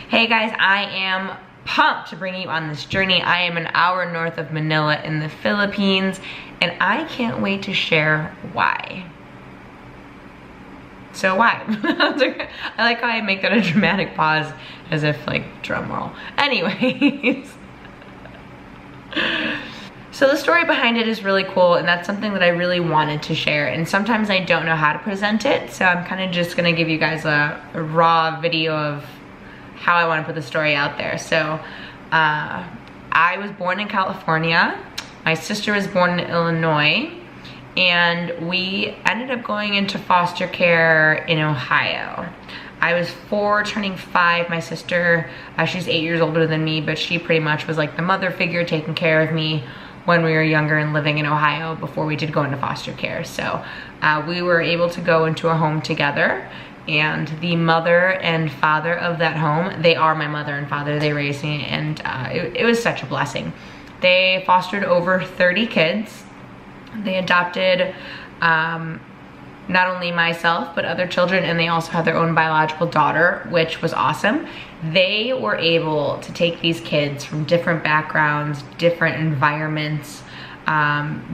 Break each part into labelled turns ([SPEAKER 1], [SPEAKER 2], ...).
[SPEAKER 1] Hey guys, I am pumped to bring you on this journey. I am an hour north of Manila in the Philippines, and I can't wait to share why. So why? I like how I make that a dramatic pause as if like drum roll. Anyways. So the story behind it is really cool, and that's something that I really wanted to share, and sometimes I don't know how to present it, so I'm kind of just gonna give you guys a raw video of how I want to put the story out there. So I was born in California, my sister was born in Illinois, and we ended up going into foster care in Ohio. I was 4 turning 5. My sister, she's 8 years older than me, but she pretty much was like the mother figure taking care of me when we were younger and living in Ohio before we did go into foster care. So we were able to go into a home together, and the mother and father of that home, they are my mother and father, they raised me, and it was such a blessing. They fostered over 30 kids. They adopted not only myself, but other children, and they also had their own biological daughter, which was awesome. They were able to take these kids from different backgrounds, different environments,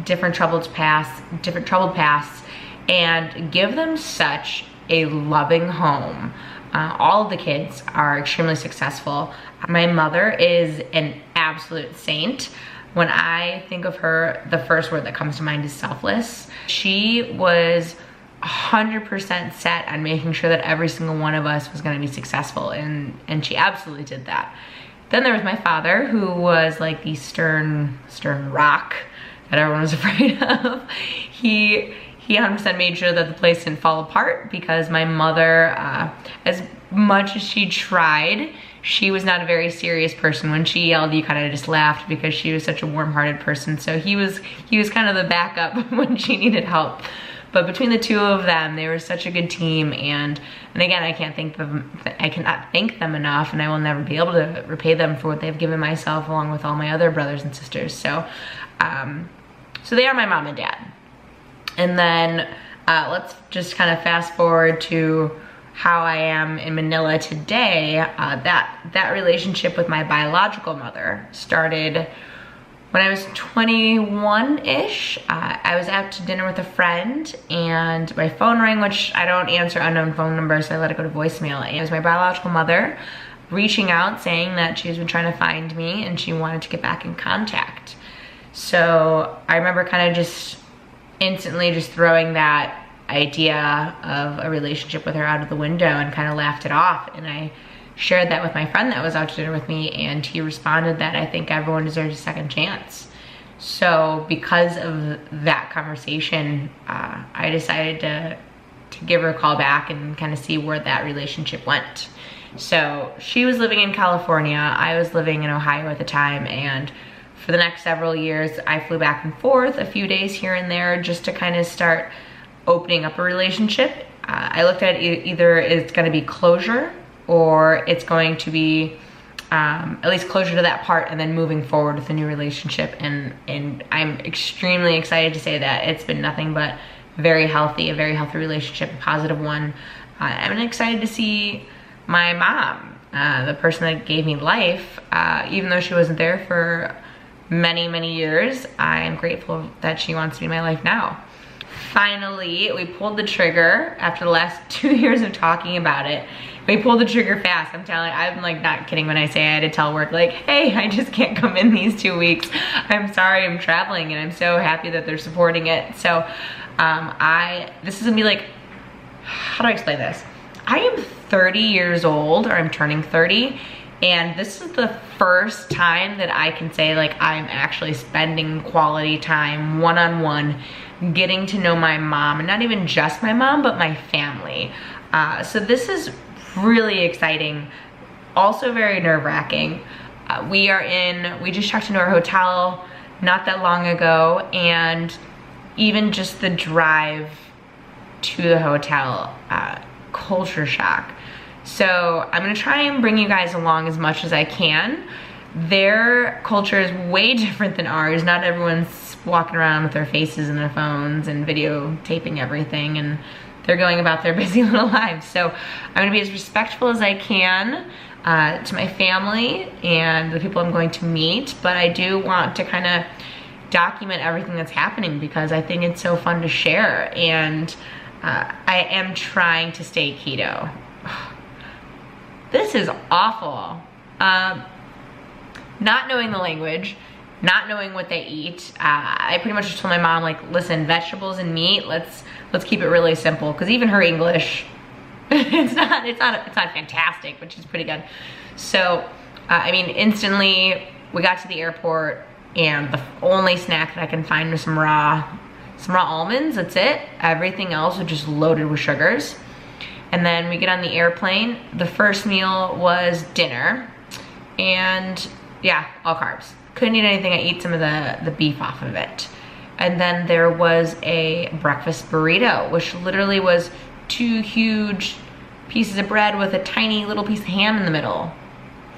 [SPEAKER 1] different troubled pasts, and give them such a loving home. All of the kids are extremely successful. My mother is an absolute saint. When I think of her, the first word that comes to mind is selfless. She was 100% set on making sure that every single one of us was gonna be successful, and she absolutely did that. Then there was my father, who was like the stern rock that everyone was afraid of. He 100% made sure that the place didn't fall apart, because my mother, as much as she tried, she was not a very serious person. When she yelled, you kind of just laughed because she was such a warm-hearted person. So he was kind of the backup when she needed help. But between the two of them, they were such a good team, and again, I cannot thank them enough, and I will never be able to repay them for what they've given myself, along with all my other brothers and sisters. So, so they are my mom and dad. And then let's just kind of fast forward to how I am in Manila today. That relationship with my biological mother started when I was 21-ish. I was out to dinner with a friend, and my phone rang, which I don't answer unknown phone numbers, so I let it go to voicemail. And it was my biological mother reaching out, saying that she's been trying to find me and she wanted to get back in contact. So I remember kind of just instantly just throwing that idea of a relationship with her out of the window and kind of laughed it off. And I shared that with my friend that was out to dinner with me, and he responded that I think everyone deserves a second chance. So because of that conversation, I decided to give her a call back and kind of see where that relationship went. So she was living in California, I was living in Ohio at the time, and for the next several years, I flew back and forth a few days here and there just to kind of start opening up a relationship. I looked at it, either it's gonna be closure, or it's going to be at least closure to that part and then moving forward with a new relationship. And I'm extremely excited to say that it's been nothing but a very healthy relationship, a positive one. I'm excited to see my mom, the person that gave me life, even though she wasn't there for many years, I am grateful that she wants to be in my life now. Finally, we pulled the trigger after the last 2 years of talking about it. We pulled the trigger fast. I'm like not kidding when I say I had to tell work like, hey, I just can't come in these 2 weeks. I'm sorry, I'm traveling, and I'm so happy that they're supporting it. So this is gonna be like, how do I explain this? I am 30 years old, or I'm turning 30, and this is the first time that I can say like I'm actually spending quality time one-on-one, getting to know my mom, and not even just my mom, but my family. So this is really exciting, also very nerve-wracking. We just checked into our hotel not that long ago, and even just the drive to the hotel, culture shock. So I'm gonna try and bring you guys along as much as I can. Their culture is way different than ours. Not everyone's walking around with their faces in their phones and videotaping everything, and they're going about their busy little lives. So I'm gonna be as respectful as I can to my family and the people I'm going to meet, but I do want to kind of document everything that's happening because I think it's so fun to share, and I am trying to stay keto. This is awful. Not knowing the language, not knowing what they eat. I pretty much just told my mom, like, listen, vegetables and meat, let's keep it really simple, because even her English, it's not fantastic, but she's pretty good. So, I mean, instantly we got to the airport, and the only snack that I can find was some raw almonds. That's it. Everything else was just loaded with sugars. And then we get on the airplane. The first meal was dinner, and yeah, all carbs. Couldn't eat anything. I eat some of the beef off of it. And then there was a breakfast burrito, which literally was 2 huge pieces of bread with a tiny little piece of ham in the middle.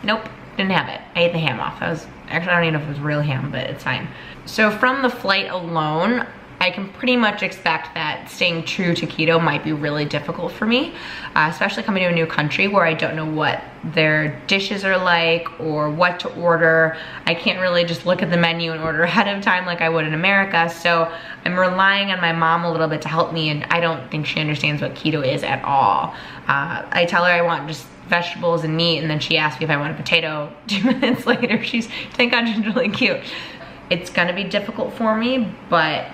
[SPEAKER 1] Nope, didn't have it. I ate the ham off. Actually, I don't even know if it was real ham, but it's fine. So from the flight alone, I can pretty much expect that staying true to keto might be really difficult for me, especially coming to a new country where I don't know what their dishes are like or what to order. I can't really just look at the menu and order ahead of time like I would in America. So I'm relying on my mom a little bit to help me, and I don't think she understands what keto is at all. I tell her I want just vegetables and meat, and then she asked me if I want a potato 2 minutes later. Thank God she's really cute. It's gonna be difficult for me, but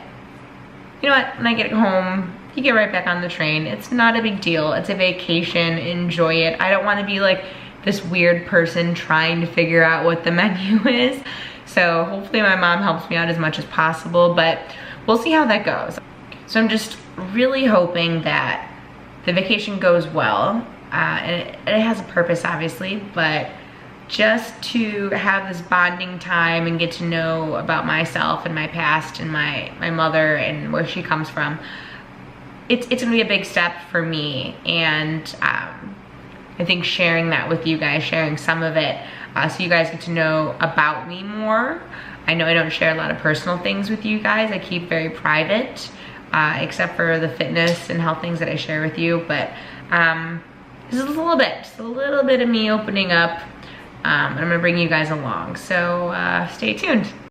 [SPEAKER 1] you know what, when I get home, you get right back on the train. It's not a big deal. It's a vacation, enjoy it. I don't wanna be like this weird person trying to figure out what the menu is. So hopefully my mom helps me out as much as possible, but we'll see how that goes. So I'm just really hoping that the vacation goes well. And it has a purpose, obviously, but just to have this bonding time and get to know about myself and my past and my mother and where she comes from, it's gonna be a big step for me. And I think sharing that with you guys, sharing some of it, so you guys get to know about me more. I know I don't share a lot of personal things with you guys. I keep very private, except for the fitness and health things that I share with you, but this is just a little bit of me opening up, and I'm gonna bring you guys along. So stay tuned.